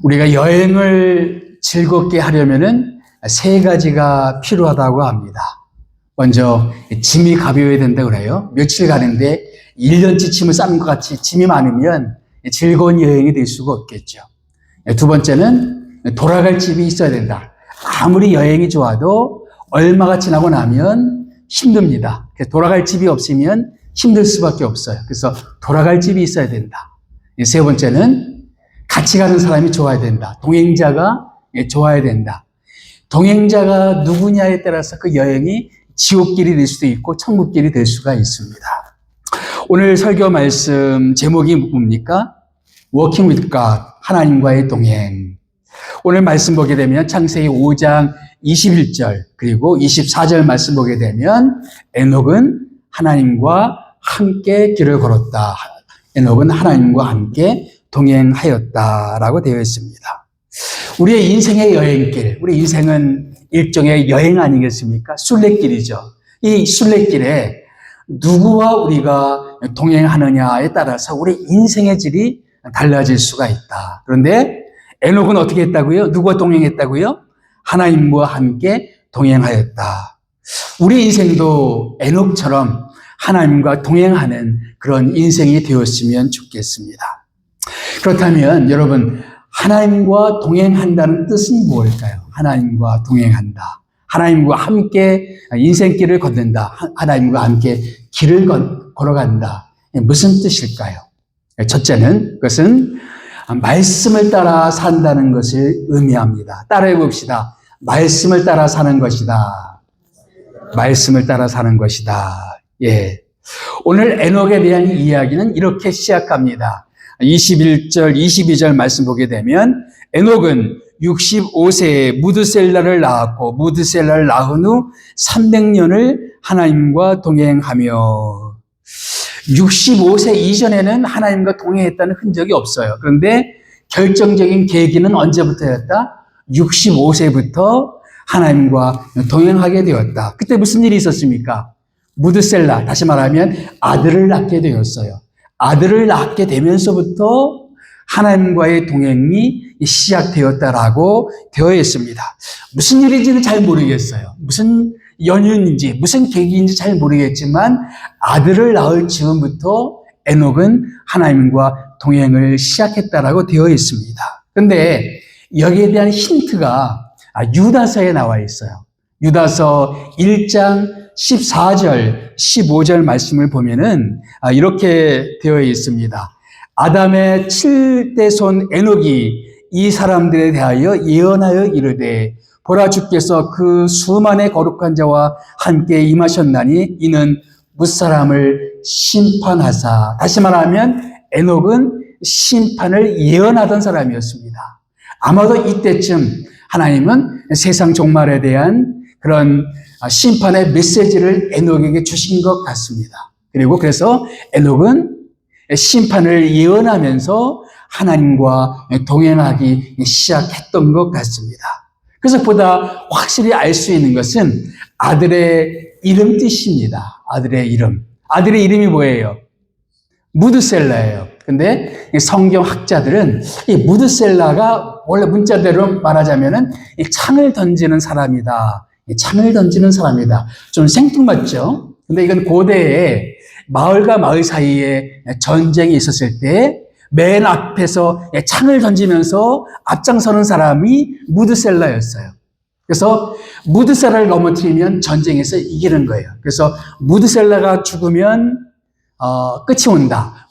우리가 여행을 즐겁게 하려면은 세 가지가 필요하다고 합니다. 먼저 짐이 가벼워야 된다 그래요. 며칠 가는데 1년치 짐을 싸는 것 같이 짐이 많으면 즐거운 여행이 될 수가 없겠죠. 두 번째는 돌아갈 집이 있어야 된다. 아무리 여행이 좋아도 얼마가 지나고 나면 힘듭니다. 돌아갈 집이 없으면 힘들 수밖에 없어요. 그래서 돌아갈 집이 있어야 된다. 세 번째는 같이 가는 사람이 좋아야 된다. 동행자가 좋아야 된다. 동행자가 누구냐에 따라서 그 여행이 지옥길이 될 수도 있고 천국길이 될 수가 있습니다. 오늘 설교 말씀 제목이 뭡니까? Walking with God, 하나님과의 동행. 오늘 말씀 보게 되면 창세기 5장 21절 그리고 24절 말씀 보게 되면 에녹은 하나님과 함께 길을 걸었다. 에녹은 하나님과 함께 동행하였다라고 되어 있습니다. 우리의 인생의 여행길, 우리 인생은 일종의 여행 아니겠습니까? 순례길이죠. 이 순례길에 누구와 우리가 동행하느냐에 따라서 우리 인생의 질이 달라질 수가 있다. 그런데 에녹은 어떻게 했다고요? 누구와 동행했다고요? 하나님과 함께 동행하였다. 우리 인생도 에녹처럼 하나님과 동행하는 그런 인생이 되었으면 좋겠습니다. 그렇다면 여러분, 하나님과 동행한다는 뜻은 무엇일까요? 하나님과 동행한다. 하나님과 함께 인생길을 걷는다. 하나님과 함께 길을 걸어간다. 무슨 뜻일까요? 첫째는 그것은 말씀을 따라 산다는 것을 의미합니다. 따라해 봅시다. 말씀을 따라 사는 것이다. 말씀을 따라 사는 것이다. 예. 오늘 에녹에 대한 이야기는 이렇게 시작합니다. 21절, 22절 말씀 보게 되면 에녹은 65세에 무드셀라를 낳았고 무드셀라를 낳은 후 300년을 하나님과 동행하며 65세 이전에는 하나님과 동행했다는 흔적이 없어요. 그런데 결정적인 계기는 언제부터였다? 65세부터 하나님과 동행하게 되었다. 그때 무슨 일이 있었습니까? 무드셀라, 다시 말하면 아들을 낳게 되었어요. 아들을 낳게 되면서부터 하나님과의 동행이 시작되었다라고 되어 있습니다. 무슨 일인지는 잘 모르겠어요. 무슨 연유인지 무슨 계기인지 잘 모르겠지만 아들을 낳을 즈음부터 에녹은 하나님과 동행을 시작했다라고 되어 있습니다. 그런데 여기에 대한 힌트가 유다서에 나와 있어요. 유다서 1장 14절, 15절 말씀을 보면은 이렇게 되어 있습니다. 아담의 7대 손 에녹이 이 사람들에 대하여 예언하여 이르되 보라 주께서 그 수만의 거룩한 자와 함께 임하셨나니 이는 무사람을 심판하사. 다시 말하면 에녹은 심판을 예언하던 사람이었습니다. 아마도 이때쯤 하나님은 세상 종말에 대한 그런 심판의 메시지를 에녹에게 주신 것 같습니다. 그리고 그래서 에녹은 심판을 예언하면서 하나님과 동행하기 시작했던 것 같습니다. 그래서 보다 확실히 알 수 있는 것은 아들의 이름 뜻입니다. 아들의 이름. 아들의 이름이 뭐예요? 무드셀라예요. 근데 성경 학자들은 이 무드셀라가 원래 문자대로 말하자면은 창을 던지는 사람이다. 창을 던지는 사람이다. 좀 생뚱맞죠? 근데 이건 고대에 마을과 마을 사이에 전쟁이 있었을 때 맨 앞에서 창을 던지면서 앞장서는 사람이 무드셀라였어요. 그래서 무드셀라를 넘어뜨리면 전쟁에서 이기는 거예요. 그래서 무드셀라가 죽으면 끝이 온다.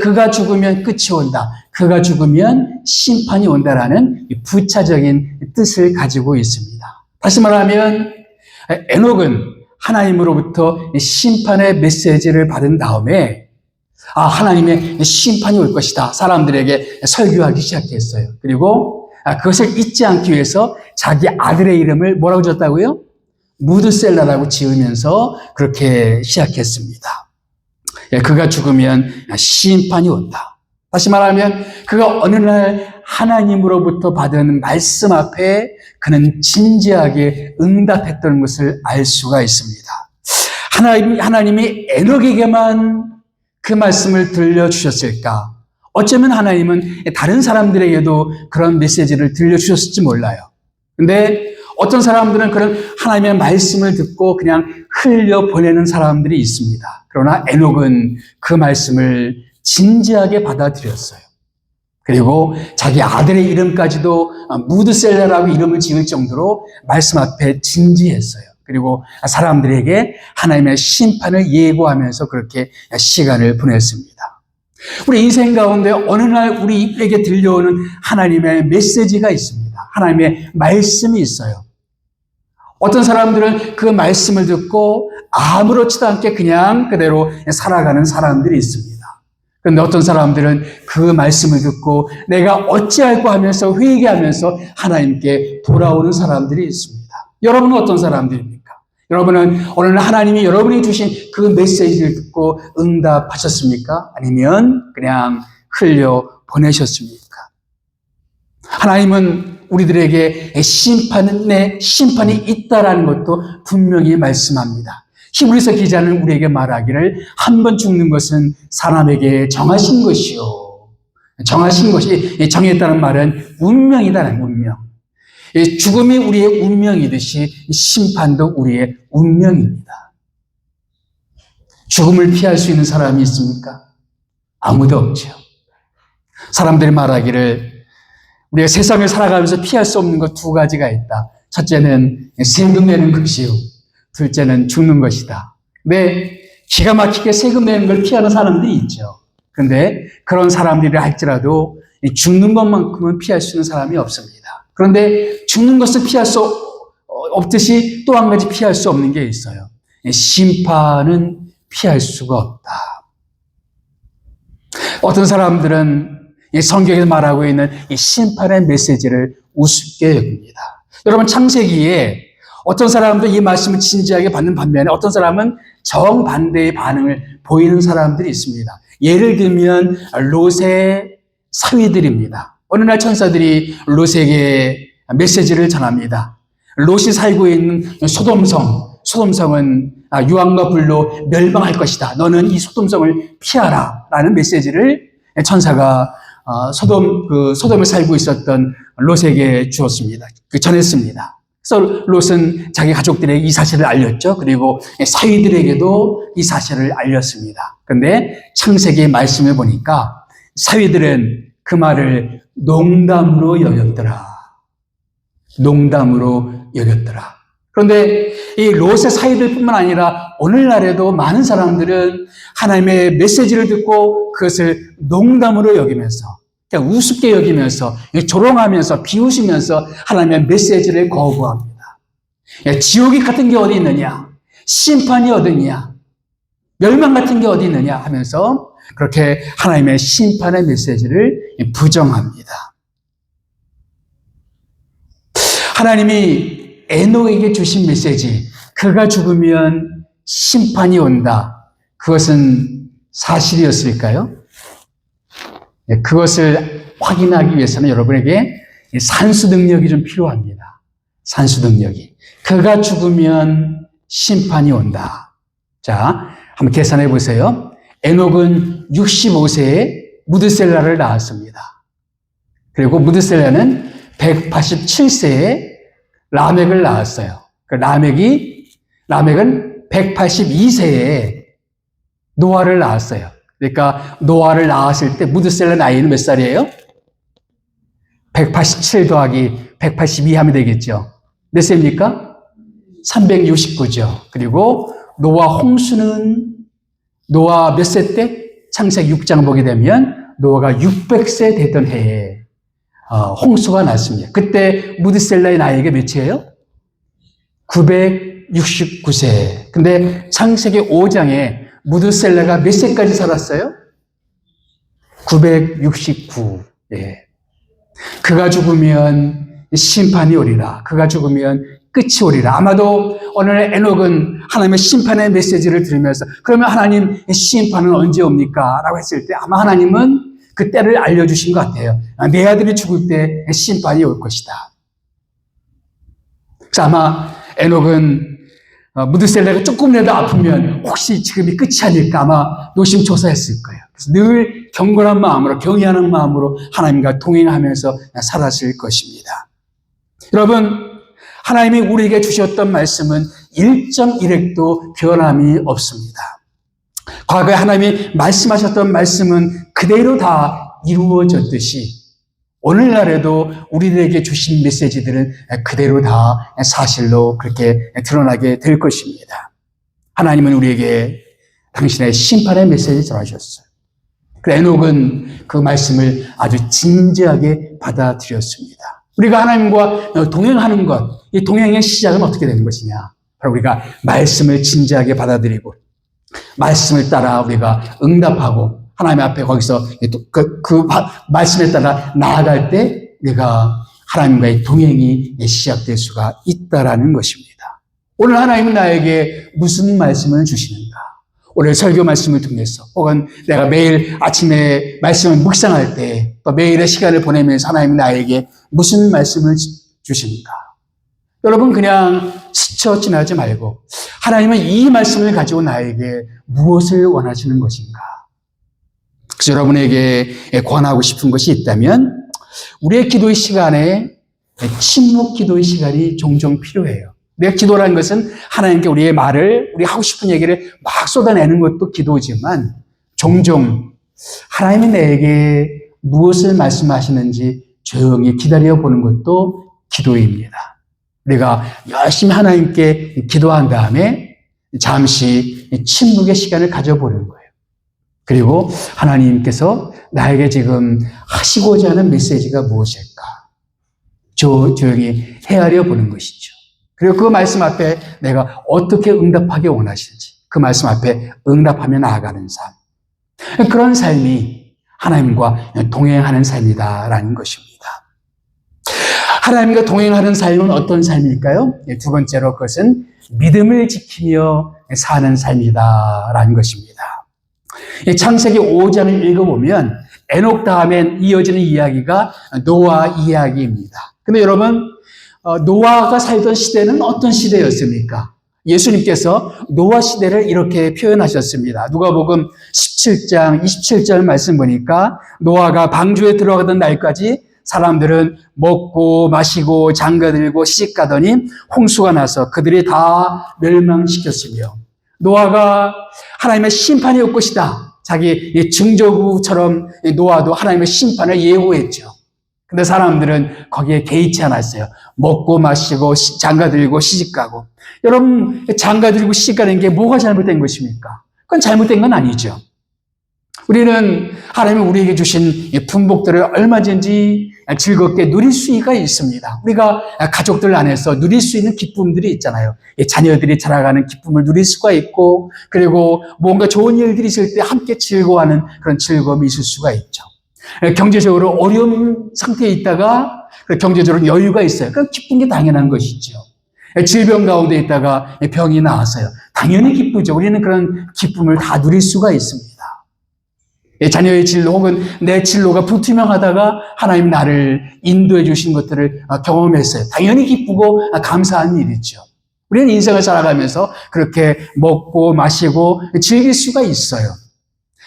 그가 죽으면 끝이 온다. 그가 죽으면 심판이 온다라는 부차적인 뜻을 가지고 있습니다. 다시 말하면 에녹은 하나님으로부터 심판의 메시지를 받은 다음에 하나님의 심판이 올 것이다. 사람들에게 설교하기 시작했어요. 그리고 그것을 잊지 않기 위해서 자기 아들의 이름을 뭐라고 줬다고요? 무드셀라라고 지으면서 그렇게 시작했습니다. 그가 죽으면 심판이 온다. 다시 말하면 그가 어느 날 하나님으로부터 받은 말씀 앞에 그는 진지하게 응답했던 것을 알 수가 있습니다. 하나님이 에녹에게만 그 말씀을 들려주셨을까? 어쩌면 하나님은 다른 사람들에게도 그런 메시지를 들려주셨을지 몰라요. 근데 어떤 사람들은 그런 하나님의 말씀을 듣고 그냥 흘려보내는 사람들이 있습니다. 그러나 에녹은 그 말씀을 진지하게 받아들였어요. 그리고 자기 아들의 이름까지도 무드셀라라고 이름을 지을 정도로 말씀 앞에 진지했어요. 그리고 사람들에게 하나님의 심판을 예고하면서 그렇게 시간을 보냈습니다. 우리 인생 가운데 어느 날 우리에게 들려오는 하나님의 메시지가 있습니다. 하나님의 말씀이 있어요. 어떤 사람들은 그 말씀을 듣고 아무렇지도 않게 그냥 그대로 살아가는 사람들이 있습니다. 그런데 어떤 사람들은 그 말씀을 듣고 내가 어찌할까 하면서 회개하면서 하나님께 돌아오는 사람들이 있습니다. 여러분은 어떤 사람들입니까? 여러분은 오늘 하나님이 여러분이 주신 그 메시지를 듣고 응답하셨습니까? 아니면 그냥 흘려 보내셨습니까? 하나님은 우리들에게 심판이 있다라는 것도 분명히 말씀합니다. 히브리서 기자는 우리에게 말하기를 한 번 죽는 것은 사람에게 정하신 것이요. 정하신 것이, 정했다는 말은 운명이다라는 운명. 죽음이 우리의 운명이듯이 심판도 우리의 운명입니다. 죽음을 피할 수 있는 사람이 있습니까? 아무도 없죠. 사람들이 말하기를 우리가 세상을 살아가면서 피할 수 없는 것 두 가지가 있다. 첫째는 세금 내는 것이요. 둘째는 죽는 것이다. 근데 기가 막히게 세금 내는 걸 피하는 사람들이 있죠. 그런데 그런 사람들이 할지라도 죽는 것만큼은 피할 수 있는 사람이 없습니다. 그런데 죽는 것을 피할 수 없듯이 또 한 가지 피할 수 없는 게 있어요. 심판은 피할 수가 없다. 어떤 사람들은 성경에서 말하고 있는 이 심판의 메시지를 우습게 여깁니다. 여러분, 창세기에 어떤 사람도 이 말씀을 진지하게 받는 반면에 어떤 사람은 정반대의 반응을 보이는 사람들이 있습니다. 예를 들면 롯의 사위들입니다. 어느 날 천사들이 롯에게 메시지를 전합니다. 롯이 살고 있는 소돔성은 유황과 불로 멸망할 것이다. 너는 이 소돔성을 피하라. 라는 메시지를 천사가 소돔에 살고 있었던 롯에게 주었습니다. 전했습니다. 그래서 롯은 자기 가족들에게 이 사실을 알렸죠. 그리고 사위들에게도 이 사실을 알렸습니다. 그런데 창세기의 말씀을 보니까 사위들은 그 말을 농담으로 여겼더라. 농담으로 여겼더라. 그런데 이 롯의 사위들뿐만 아니라 오늘날에도 많은 사람들은 하나님의 메시지를 듣고 그것을 농담으로 여기면서 그냥 우습게 여기면서 조롱하면서 비웃으면서 하나님의 메시지를 거부합니다. 지옥이 같은 게 어디 있느냐? 심판이 어디 있느냐? 멸망 같은 게 어디 있느냐? 하면서 그렇게 하나님의 심판의 메시지를 부정합니다. 하나님이 에녹에게 주신 메시지, 그가 죽으면 심판이 온다. 그것은 사실이었을까요? 그것을 확인하기 위해서는 여러분에게 산수 능력이 좀 필요합니다. 산수 능력이. 그가 죽으면 심판이 온다. 자, 한번 계산해 보세요. 에녹은 65세에 무드셀라를 낳았습니다. 그리고 무드셀라는 187세에 라멕을 낳았어요. 라멕은 182세에 노아를 낳았어요. 그러니까 노아를 낳았을 때 무드셀라 나이는 몇 살이에요? 187 더하기 182 하면 되겠죠. 몇 세입니까? 369죠. 그리고 노아 몇 세 때? 창세기 6장 보게 되면 노아가 600세 되던 해에 홍수가 났습니다. 그때 무드셀라의 나이가 몇이에요? 969세. 근데 창세기 5장에 무드셀라가 몇 세까지 살았어요? 969. 예. 그가 죽으면 심판이 오리라. 그가 죽으면 끝이 오리라. 아마도 오늘 에녹은 하나님의 심판의 메시지를 들으면서 그러면 하나님 심판은 언제 옵니까? 라고 했을 때 아마 하나님은 그 때를 알려주신 것 같아요. 내 아들이 죽을 때 심판이 올 것이다. 그래서 아마 에녹은 무드셀라가 조금이라도 아프면 혹시 지금이 끝이 아닐까 아마 노심초사했을 거예요. 그래서 늘 경건한 마음으로, 경외하는 마음으로 하나님과 동행하면서 살았을 것입니다. 여러분, 하나님이 우리에게 주셨던 말씀은 1.1획도 변함이 없습니다. 과거에 하나님이 말씀하셨던 말씀은 그대로 다 이루어졌듯이 오늘날에도 우리들에게 주신 메시지들은 그대로 다 사실로 그렇게 드러나게 될 것입니다. 하나님은 우리에게 당신의 심판의 메시지를 전하셨어요. 에녹은 그 말씀을 아주 진지하게 받아들였습니다. 우리가 하나님과 동행하는 것, 이 동행의 시작은 어떻게 되는 것이냐? 바로 우리가 말씀을 진지하게 받아들이고 말씀을 따라 우리가 응답하고 하나님 앞에 거기서 그 말씀에 따라 나아갈 때 우리가 하나님과의 동행이 시작될 수가 있다라는 것입니다. 오늘 하나님은 나에게 무슨 말씀을 주시는가? 오늘 설교 말씀을 통해서 혹은 내가 매일 아침에 말씀을 묵상할 때 또 매일의 시간을 보내면서 하나님은 나에게 무슨 말씀을 주시는가? 여러분 그냥 스쳐 지나지 말고 하나님은 이 말씀을 가지고 나에게 무엇을 원하시는 것인가? 그래서 여러분에게 권하고 싶은 것이 있다면 우리의 기도의 시간에 침묵 기도의 시간이 종종 필요해요. 우리가 기도라는 것은 하나님께 우리의 말을, 우리 하고 싶은 얘기를 막 쏟아내는 것도 기도지만 종종 하나님이 내게 무엇을 말씀하시는지 조용히 기다려보는 것도 기도입니다. 우리가 열심히 하나님께 기도한 다음에 잠시 침묵의 시간을 가져보는 거예요. 그리고 하나님께서 나에게 지금 하시고자 하는 메시지가 무엇일까? 조용히 헤아려 보는 것이죠. 그리고 그 말씀 앞에 내가 어떻게 응답하기 원하시는지 그 말씀 앞에 응답하며 나아가는 삶. 그런 삶이 하나님과 동행하는 삶이다라는 것입니다. 하나님과 동행하는 삶은 어떤 삶일까요? 두 번째로 그것은 믿음을 지키며 사는 삶이다라는 것입니다. 창세기 5장을 읽어보면 에녹 다음에 이어지는 이야기가 노아 이야기입니다. 근데 여러분, 노아가 살던 시대는 어떤 시대였습니까? 예수님께서 노아 시대를 이렇게 표현하셨습니다. 누가복음 17장 27절 말씀 보니까 노아가 방주에 들어가던 날까지 사람들은 먹고 마시고 장가들고 시집가더니 홍수가 나서 그들이 다 멸망시켰으며 노아가 하나님의 심판이 올 것이다. 자기 증조부처럼 노아도 하나님의 심판을 예고했죠. 근데 사람들은 거기에 개의치 않았어요. 먹고 마시고 장가들고 시집가고. 여러분, 장가들고 시집가는 게 뭐가 잘못된 것입니까? 그건 잘못된 건 아니죠. 우리는 하나님이 우리에게 주신 품복들을 얼마든지 즐겁게 누릴 수가 있습니다. 우리가 가족들 안에서 누릴 수 있는 기쁨들이 있잖아요. 자녀들이 자라가는 기쁨을 누릴 수가 있고, 그리고 뭔가 좋은 일들이 있을 때 함께 즐거워하는 그런 즐거움이 있을 수가 있죠. 경제적으로 어려운 상태에 있다가 경제적으로 여유가 있어요. 그럼 기쁜 게 당연한 것이죠. 질병 가운데 있다가 병이 나왔어요. 당연히 기쁘죠. 우리는 그런 기쁨을 다 누릴 수가 있습니다. 자녀의 진로 혹은 내 진로가 불투명하다가 하나님 나를 인도해 주신 것들을 경험했어요. 당연히 기쁘고 감사한 일이죠. 우리는 인생을 살아가면서 그렇게 먹고 마시고 즐길 수가 있어요.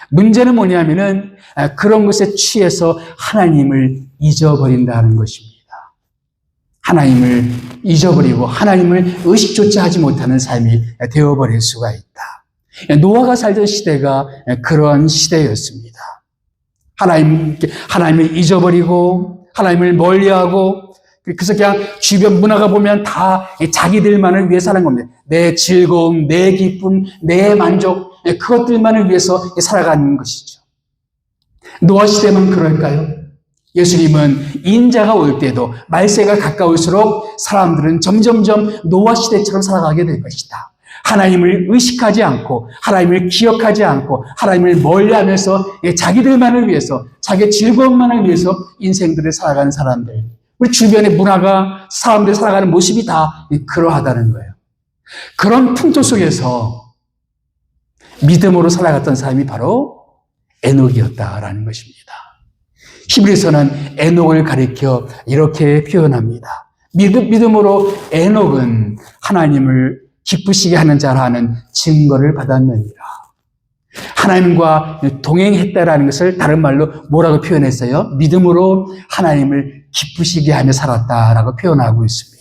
문제는 뭐냐면은 그런 것에 취해서 하나님을 잊어버린다는 것입니다. 하나님을 잊어버리고 하나님을 의식조차 하지 못하는 삶이 되어버릴 수가 있다. 노아가 살던 시대가 그러한 시대였습니다. 하나님을 잊어버리고 하나님을 멀리하고 그래서 그냥 주변 문화가 보면 다 자기들만을 위해 사는 겁니다. 내 즐거움, 내 기쁨, 내 만족 그것들만을 위해서 살아가는 것이죠. 노아 시대만 그럴까요? 예수님은 인자가 올 때도 말세가 가까울수록 사람들은 점점점 노아 시대처럼 살아가게 될 것이다. 하나님을 의식하지 않고 하나님을 기억하지 않고 하나님을 멀리하면서 자기들만을 위해서 자기의 즐거움만을 위해서 인생들을 살아가는 사람들, 우리 주변의 문화가 사람들이 살아가는 모습이 다 그러하다는 거예요. 그런 풍토 속에서 믿음으로 살아갔던 사람이 바로 에녹이었다라는 것입니다. 히브리서는 에녹을 가리켜 이렇게 표현합니다. 믿음으로 에녹은 하나님을 기쁘시게 하는 자라는 증거를 받았느니라. 하나님과 동행했다라는 것을 다른 말로 뭐라고 표현했어요? 믿음으로 하나님을 기쁘시게 하며 살았다라고 표현하고 있습니다.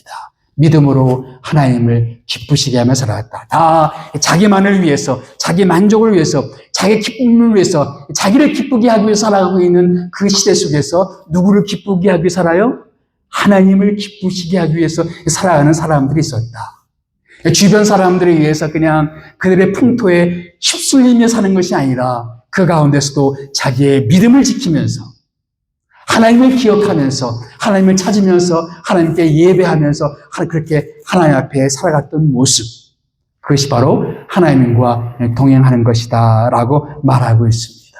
믿음으로 하나님을 기쁘시게 하며 살았다. 다 자기만을 위해서, 자기 만족을 위해서, 자기 기쁨을 위해서, 자기를 기쁘게 하기 위해서 살아가고 있는 그 시대 속에서 누구를 기쁘게 하기 위해서 살아요? 하나님을 기쁘시게 하기 위해서 살아가는 사람들이 있었다. 주변 사람들에 의해서 그냥 그들의 풍토에 휩쓸리며 사는 것이 아니라 그 가운데서도 자기의 믿음을 지키면서 하나님을 기억하면서 하나님을 찾으면서 하나님께 예배하면서 그렇게 하나님 앞에 살아갔던 모습, 그것이 바로 하나님과 동행하는 것이다 라고 말하고 있습니다.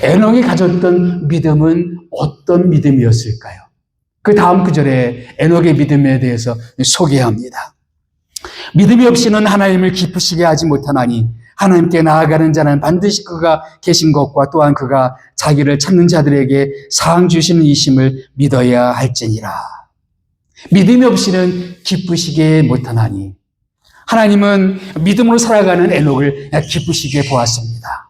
에녹이 가졌던 믿음은 어떤 믿음이었을까요? 그 다음 구절에 에녹의 믿음에 대해서 소개합니다. 믿음이 없이는 하나님을 기쁘시게 하지 못하나니 하나님께 나아가는 자는 반드시 그가 계신 것과 또한 그가 자기를 찾는 자들에게 상 주시는 이심을 믿어야 할지니라. 믿음이 없이는 기쁘시게 못하나니 하나님은 믿음으로 살아가는 에녹을 기쁘시게 보았습니다.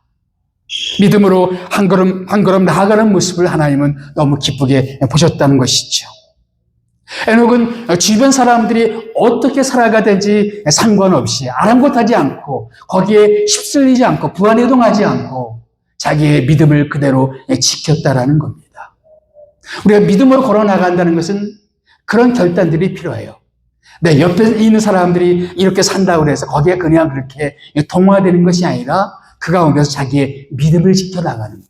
믿음으로 한 걸음 나아가는 모습을 하나님은 너무 기쁘게 보셨다는 것이죠. 에녹은 주변 사람들이 어떻게 살아가든지 상관없이 아랑곳하지 않고 거기에 휩쓸리지 않고 부안해동하지 않고 자기의 믿음을 그대로 지켰다라는 겁니다. 우리가 믿음으로 걸어나간다는 것은 그런 결단들이 필요해요. 내 옆에 있는 사람들이 이렇게 산다고 해서 거기에 그냥 그렇게 동화되는 것이 아니라 그 가운데서 자기의 믿음을 지켜나가는 것.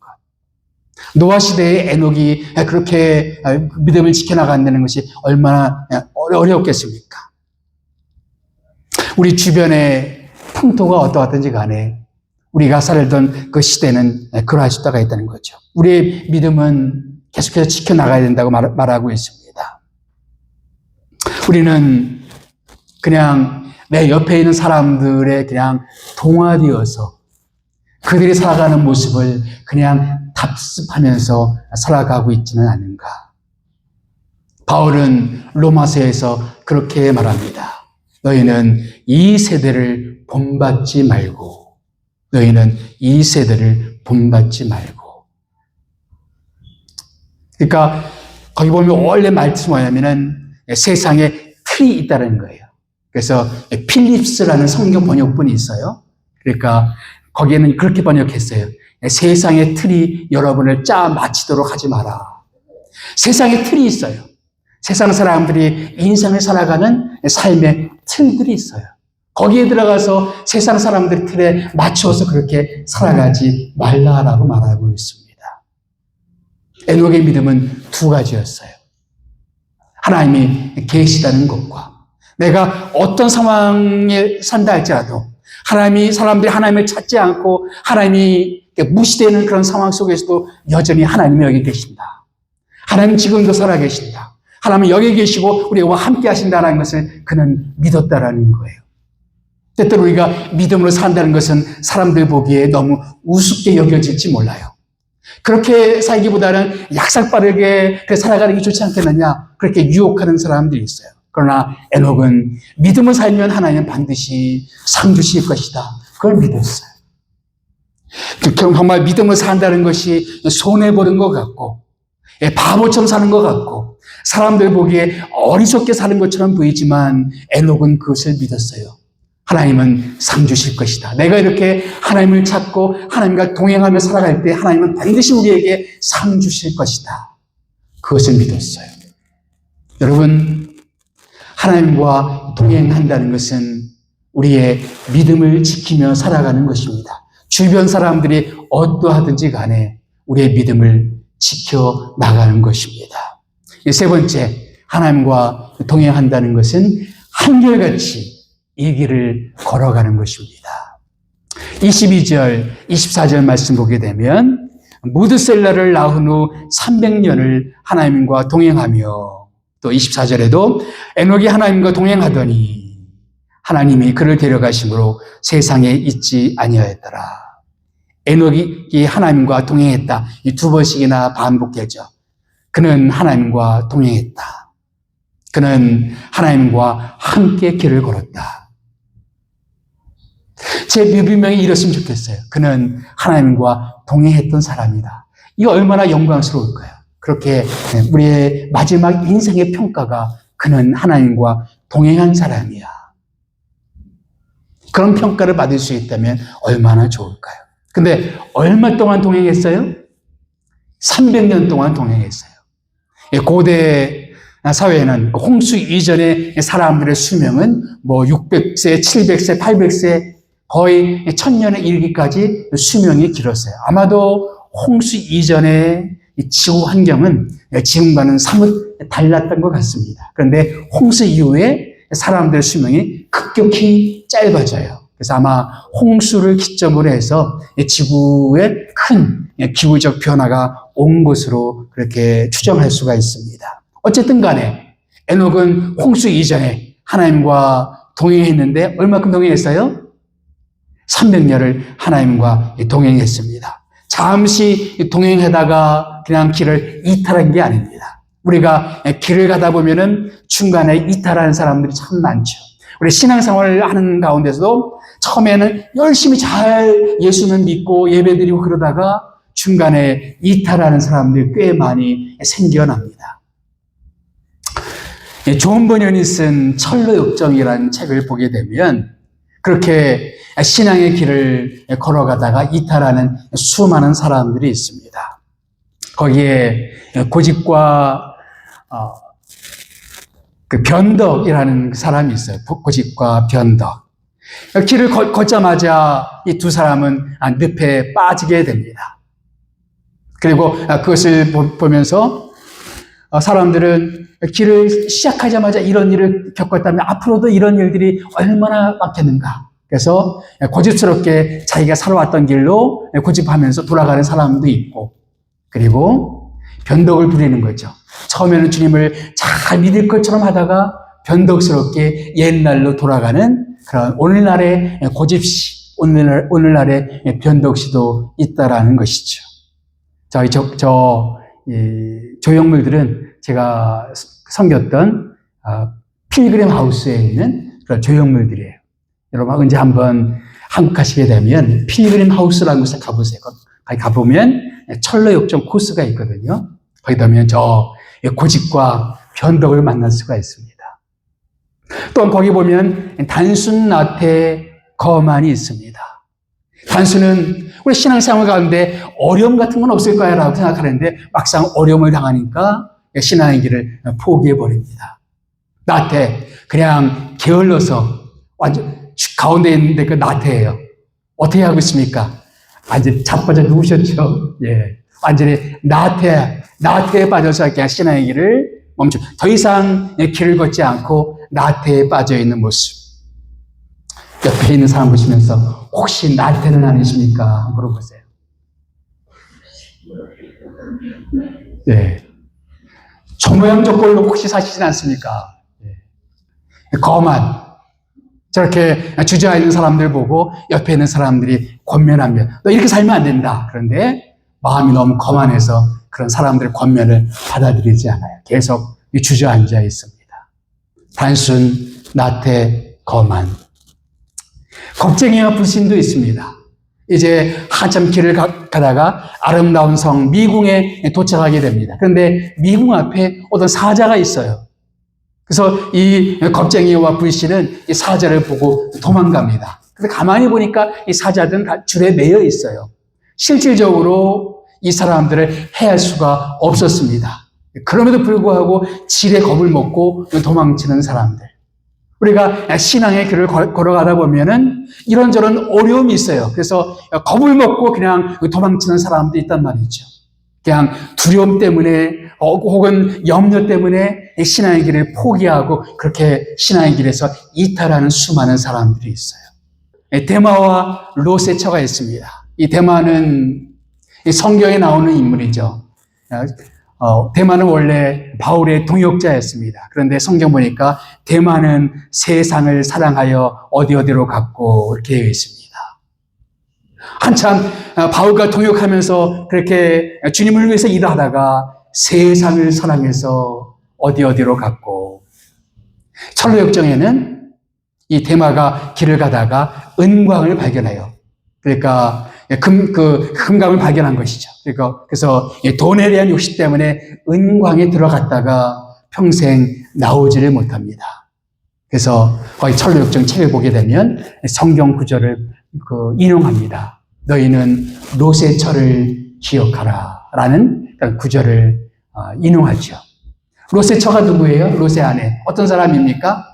노아 시대의 에녹이 그렇게 믿음을 지켜나간다는 것이 얼마나 어려웠겠습니까? 우리 주변의 풍토가 어떠하든지 간에 우리가 살던 그 시대는 그러할 수가 있다는 거죠. 우리의 믿음은 계속해서 지켜나가야 된다고 말하고 있습니다. 우리는 그냥 내 옆에 있는 사람들의 그냥 동화되어서 그들이 살아가는 모습을 그냥 답습하면서 살아가고 있지는 않은가. 바울은 로마서에서 그렇게 말합니다. 너희는 이 세대를 본받지 말고, 너희는 이 세대를 본받지 말고. 그러니까 거기 보면 원래 말씀이 뭐냐면은 세상에 틀이 있다는 거예요. 그래서 필립스라는 성경 번역본이 있어요. 그러니까 거기에는 그렇게 번역했어요. 세상의 틀이 여러분을 짜 맞히도록 하지 마라. 세상에 틀이 있어요. 세상 사람들이 인생을 살아가는 삶의 틀들이 있어요. 거기에 들어가서 세상 사람들 틀에 맞춰서 그렇게 살아가지 말라라고 말하고 있습니다. 에녹의 믿음은 두 가지였어요. 하나님이 계시다는 것과 내가 어떤 상황에 산다 할지라도 하나님이 사람들이 하나님을 찾지 않고 하나님이 무시되는 그런 상황 속에서도 여전히 하나님이 여기 계신다. 하나님 지금도 살아계신다. 하나님은 여기 계시고 우리와 함께 하신다는 것을 그는 믿었다라는 거예요. 때때로 우리가 믿음으로 산다는 것은 사람들 보기에 너무 우습게 여겨질지 몰라요. 그렇게 살기보다는 약삭빠르게 살아가는 게 좋지 않겠느냐, 그렇게 유혹하는 사람들이 있어요. 그러나 에녹은 믿음을 살면 하나님은 반드시 상 주실 것이다. 그걸 믿었어요. 정말 믿음을 산다는 것이 손해보는 것 같고 바보처럼 사는 것 같고 사람들 보기에 어리석게 사는 것처럼 보이지만 에녹은 그것을 믿었어요. 하나님은 상 주실 것이다. 내가 이렇게 하나님을 찾고 하나님과 동행하며 살아갈 때 하나님은 반드시 우리에게 상 주실 것이다. 그것을 믿었어요. 여러분, 하나님과 동행한다는 것은 우리의 믿음을 지키며 살아가는 것입니다. 주변 사람들이 어떠하든지 간에 우리의 믿음을 지켜나가는 것입니다. 세 번째, 하나님과 동행한다는 것은 한결같이 이 길을 걸어가는 것입니다. 22절, 24절 말씀 보게 되면 무드셀라를 낳은 후 300년을 하나님과 동행하며 또 24절에도 에녹이 하나님과 동행하더니 하나님이 그를 데려가심으로 세상에 있지 아니하였더라. 에녹이 하나님과 동행했다. 이 두 번씩이나 반복되죠. 그는 하나님과 동행했다. 그는 하나님과 함께 길을 걸었다. 제 묘비명이 이랬으면 좋겠어요. 그는 하나님과 동행했던 사람이다. 이거 얼마나 영광스러울까요? 그렇게 우리의 마지막 인생의 평가가 그는 하나님과 동행한 사람이야. 그런 평가를 받을 수 있다면 얼마나 좋을까요? 근데 얼마 동안 동행했어요? 300년 동안 동행했어요. 고대 사회에는 홍수 이전의 사람들의 수명은 뭐 600세, 700세, 800세 거의 1000년에 이르기까지 수명이 길었어요. 아마도 홍수 이전의 지구 환경은 지금과는 사뭇 달랐던 것 같습니다. 그런데 홍수 이후에 사람들의 수명이 급격히 짧아져요. 그래서 아마 홍수를 기점으로 해서 지구에 큰 기후적 변화가 온 것으로 그렇게 추정할 수가 있습니다. 어쨌든 간에 에녹은 홍수 이전에 하나님과 동행했는데 얼마큼 동행했어요? 300년을 하나님과 동행했습니다. 잠시 동행하다가 그냥 길을 이탈한 게 아닙니다. 우리가 길을 가다 보면은 중간에 이탈하는 사람들이 참 많죠. 우리 신앙생활을 하는 가운데서도 처음에는 열심히 잘 예수는 믿고 예배드리고 그러다가 중간에 이탈하는 사람들이 꽤 많이 생겨납니다. 존 버년이 쓴 철로역정이라는 책을 보게 되면 그렇게 신앙의 길을 걸어가다가 이탈하는 수많은 사람들이 있습니다. 거기에 고집과 그 변덕이라는 사람이 있어요. 고집과 변덕. 길을 걷자마자 이 두 사람은 늪에 빠지게 됩니다. 그리고 그것을 보면서 사람들은 길을 시작하자마자 이런 일을 겪었다면 앞으로도 이런 일들이 얼마나 많겠는가. 그래서 고집스럽게 자기가 살아왔던 길로 고집하면서 돌아가는 사람도 있고, 그리고 변덕을 부리는 거죠. 처음에는 주님을 잘 믿을 것처럼 하다가 변덕스럽게 옛날로 돌아가는 그런 오늘날의 고집시, 오늘날의 변덕시도 있다라는 것이죠. 조형물들은 제가 섬겼던 필그림 하우스에 있는 그런 조형물들이에요. 여러분 언제 한번 한국 가시게 되면 필그림 하우스라는 곳에 가보세요. 거기 가보면 철로역정 코스가 있거든요. 거기 가면 저 고집과 변덕을 만날 수가 있습니다. 또한 거기 보면 단순 나태 거만이 있습니다. 단순은 우리 신앙생활 가운데 어려움 같은 건 없을 거야 라고 생각하는데 막상 어려움을 당하니까 신앙의 길을 포기해버립니다. 나태, 그냥 게을러서 완전 가운데 있는데 그 나태예요. 어떻게 하고 있습니까? 완전히 자빠져 누우셨죠. 예. 완전히 나태에 빠져서 그냥 신앙의 길을 멈춰. 더 이상 길을 걷지 않고 나태에 빠져 있는 모습. 옆에 있는 사람 보시면서 혹시 나태는 아니십니까? 물어보세요. 네. 저 모양 저 꼴로 혹시 사시진 않습니까? 네. 거만. 저렇게 주저앉는 사람들 보고 옆에 있는 사람들이 권면하면 너 이렇게 살면 안 된다. 그런데 마음이 너무 거만해서 그런 사람들의 권면을 받아들이지 않아요. 계속 주저앉아 있습니다. 단순, 나태, 거만. 겁쟁이와 불신도 있습니다. 이제 한참 길을 가다가 아름다운 성 미궁에 도착하게 됩니다. 그런데 미궁 앞에 어떤 사자가 있어요. 그래서 이 겁쟁이와 불신은 이 사자를 보고 도망갑니다. 근데 가만히 보니까 이 사자들은 다 줄에 매여 있어요. 실질적으로 이 사람들을 해할 수가 없었습니다. 그럼에도 불구하고 질에 겁을 먹고 도망치는 사람들. 우리가 신앙의 길을 걸어가다 보면은 이런저런 어려움이 있어요. 그래서 겁을 먹고 그냥 도망치는 사람도 있단 말이죠. 그냥 두려움 때문에 혹은 염려 때문에 신앙의 길을 포기하고 그렇게 신앙의 길에서 이탈하는 수많은 사람들이 있어요. 데마와 롯의 처가 있습니다. 이 데마는 성경에 나오는 인물이죠. 데마는 원래 바울의 동역자였습니다. 그런데 성경 보니까 데마는 세상을 사랑하여 어디로 갔고 이렇게 되어 있습니다. 한참 바울과 동역하면서 그렇게 주님을 위해서 일하다가 세상을 사랑해서 어디로 갔고 철로역정에는 이 대마가 길을 가다가 은광을 발견해요. 그러니까 금강을 발견한 것이죠. 그래서 돈에 대한 욕심 때문에 은광에 들어갔다가 평생 나오지를 못합니다. 그래서 거의 철로역정 책을 보게 되면 성경 구절을 인용합니다. 너희는 롯의 처를 기억하라 라는 구절을 인용하죠. 롯의 처가 누구예요? 롯의 아내. 어떤 사람입니까?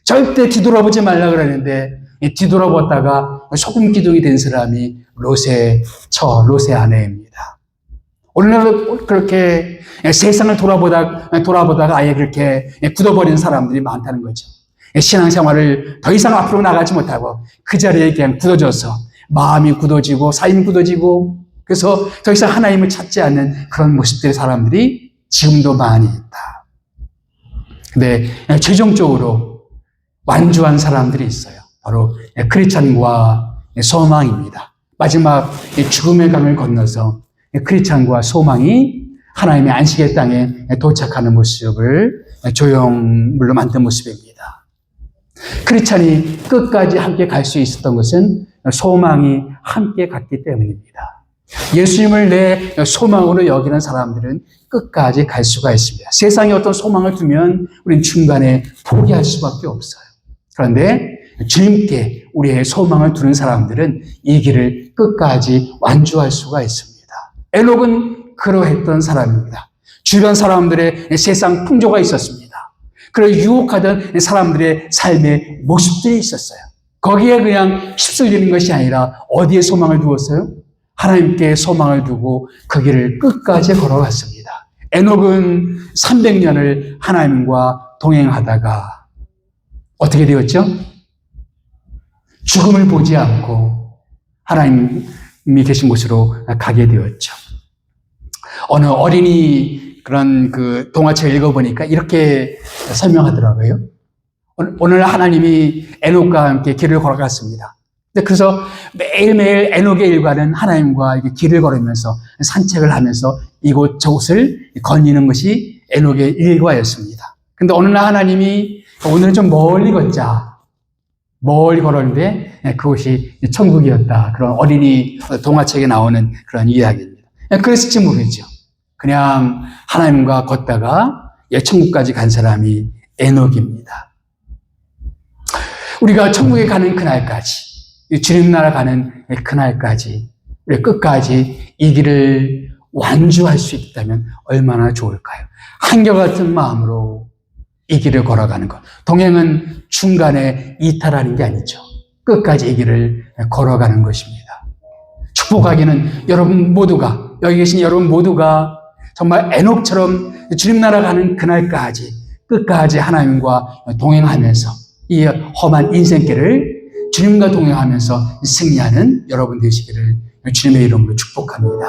절대 뒤돌아보지 말라 그러는데 뒤돌아봤다가 소금 기둥이 된 사람이 롯의 처, 롯의 아내입니다. 오늘날 그렇게 세상을 돌아보다가 아예 그렇게 굳어버린 사람들이 많다는 거죠. 신앙생활을 더 이상 앞으로 나가지 못하고 그 자리에 그냥 굳어져서 마음이 굳어지고 삶이 굳어지고 그래서 더 이상 하나님을 찾지 않는 그런 모습들의 사람들이 지금도 많이 있다. 근데 최종적으로 완주한 사람들이 있어요. 바로 크리스찬과 소망입니다. 마지막 죽음의 강을 건너서 크리스찬과 소망이 하나님의 안식의 땅에 도착하는 모습을 조형물로 만든 모습입니다. 크리스찬이 끝까지 함께 갈 수 있었던 것은 소망이 함께 갔기 때문입니다. 예수님을 내 소망으로 여기는 사람들은 끝까지 갈 수가 있습니다. 세상에 어떤 소망을 두면 우리는 중간에 포기할 수밖에 없어요. 그런데 주님께 우리의 소망을 두는 사람들은 이 길을 끝까지 완주할 수가 있습니다. 에녹은 그러했던 사람입니다. 주변 사람들의 세상 풍조가 있었습니다. 그걸 유혹하던 사람들의 삶의 모습들이 있었어요. 거기에 그냥 휩쓸리는 것이 아니라 어디에 소망을 두었어요? 하나님께 소망을 두고 그 길을 끝까지 걸어갔습니다. 에녹은 300년을 하나님과 동행하다가 어떻게 되었죠? 죽음을 보지 않고 하나님이 계신 곳으로 가게 되었죠. 어느 어린이 그런 동화책을 읽어보니까 이렇게 설명하더라고요. 오늘 하나님이 에녹과 함께 길을 걸어갔습니다. 그래서 매일매일 에녹의 일과는 하나님과 길을 걸으면서 산책을 하면서 이곳 저곳을 거니는 것이 에녹의 일과였습니다. 근데 어느 날 하나님이 오늘은 좀 멀리 걷자. 멀리 걸었는데 그곳이 천국이었다. 그런 어린이 동화책에 나오는 그런 이야기입니다. 그랬을지 모르겠죠. 그냥 하나님과 걷다가 천국까지 간 사람이 에녹입니다. 우리가 천국에 가는 그날까지, 주님 나라 가는 그날까지, 우리 끝까지 이 길을 완주할 수 있다면 얼마나 좋을까요? 한결같은 마음으로 이 길을 걸어가는 것. 동행은 중간에 이탈하는 게 아니죠. 끝까지 이 길을 걸어가는 것입니다. 축복하기는 여러분 모두가, 여기 계신 여러분 모두가 정말 에녹처럼 주님 나라 가는 그날까지 끝까지 하나님과 동행하면서 이 험한 인생길을 주님과 동행하면서 승리하는 여러분 되시기를 주님의 이름으로 축복합니다.